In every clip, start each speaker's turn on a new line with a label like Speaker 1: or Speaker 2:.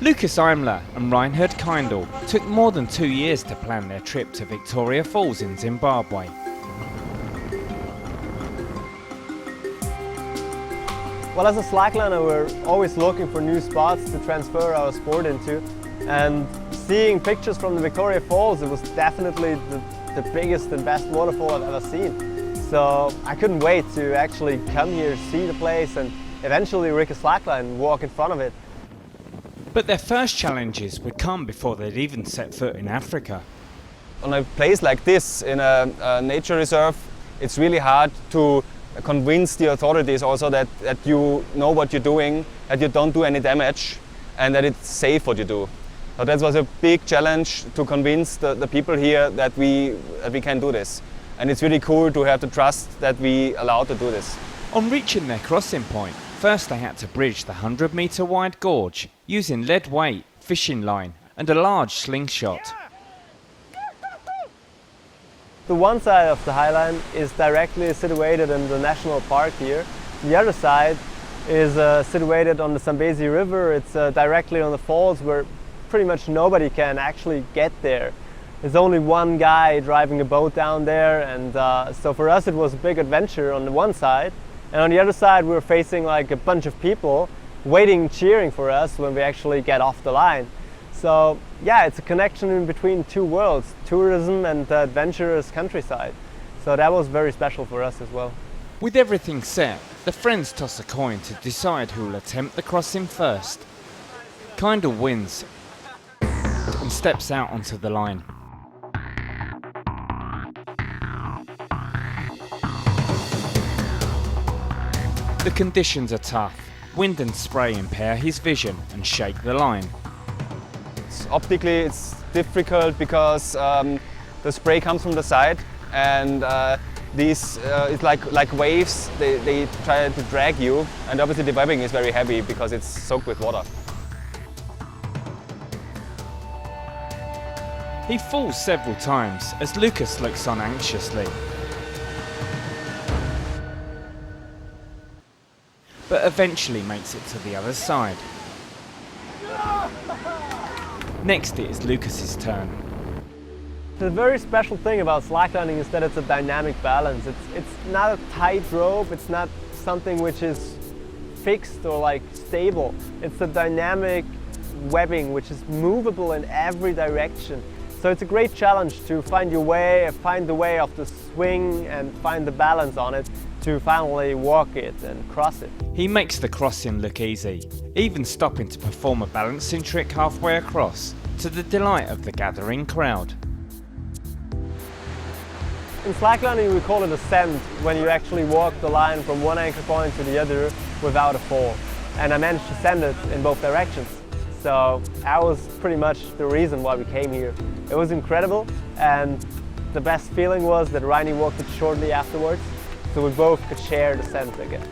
Speaker 1: Lucas Imler and Reinhard Kindle took more than 2 years to plan their trip to Victoria Falls in Zimbabwe.
Speaker 2: Well, as a slackliner, we're always looking for new spots to transfer our sport into, and seeing pictures from the Victoria Falls, it was definitely the biggest and best waterfall I've ever seen. So I couldn't wait to actually come here, see the place, and eventually rig a slackline and walk in front of it.
Speaker 1: But their first challenges would come before they'd even set foot in Africa.
Speaker 3: On a place like this, in a nature reserve, it's really hard to convince the authorities also that you know what you're doing, that you don't do any damage, and that it's safe what you do. So that was a big challenge to convince the people here that we can do this. And it's really cool to have the trust that we allowed to do this.
Speaker 1: On reaching their crossing point, first they had to bridge the 100-metre wide gorge using lead weight, fishing line and a large slingshot.
Speaker 2: The one side of the highline is directly situated in the national park here. The other side is situated on the Zambezi River. It's directly on the falls where pretty much nobody can actually get there. There's only one guy driving a boat down there, and so for us it was a big adventure on the one side. And on the other side we were facing like a bunch of people waiting, cheering for us when we actually get off the line. So yeah, it's a connection in between two worlds, tourism and the adventurous countryside. So that was very special for us as well.
Speaker 1: With everything set, the friends toss a coin to decide who will attempt the crossing first. Kindle wins and steps out onto the line. The conditions are tough. Wind and spray impair his vision and shake the line.
Speaker 3: Optically it's difficult because the spray comes from the side, and these it's like waves, they try to drag you, and obviously the webbing is very heavy because it's soaked with water.
Speaker 1: He falls several times as Lucas looks on anxiously. But eventually makes it to the other side. Next it is Lucas's turn.
Speaker 2: The very special thing about slacklining is that it's a dynamic balance. It's not a tight rope, it's not something which is fixed or like stable. It's a dynamic webbing which is movable in every direction. So it's a great challenge to find your way, find the way of the swing and find the balance on it to finally walk it and cross it.
Speaker 1: He makes the crossing look easy, even stopping to perform a balancing trick halfway across, to the delight of the gathering crowd.
Speaker 2: In slacklining we call it ascent, when you actually walk the line from one anchor point to the other without a fall. And I managed to send it in both directions. So that was pretty much the reason why we came here. It was incredible, and the best feeling was that Reini walked it shortly afterwards, so we both could share the scent again.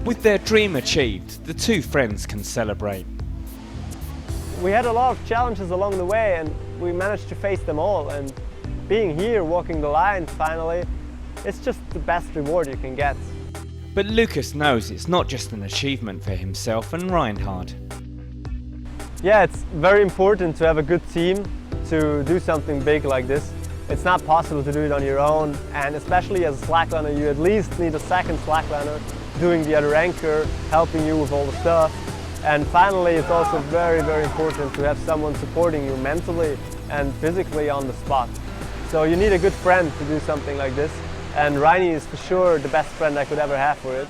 Speaker 1: With their dream achieved, the two friends can celebrate.
Speaker 2: We had a lot of challenges along the way, and we managed to face them all, and being here, walking the line finally, it's just the best reward you can get.
Speaker 1: But Lucas knows it's not just an achievement for himself and Reinhard.
Speaker 2: Yeah, it's very important to have a good team to do something big like this. It's not possible to do it on your own, and especially as a slackliner, you at least need a second slackliner doing the other anchor, helping you with all the stuff. And finally, it's also very, very important to have someone supporting you mentally and physically on the spot. So you need a good friend to do something like this, and Reini is for sure the best friend I could ever have for it.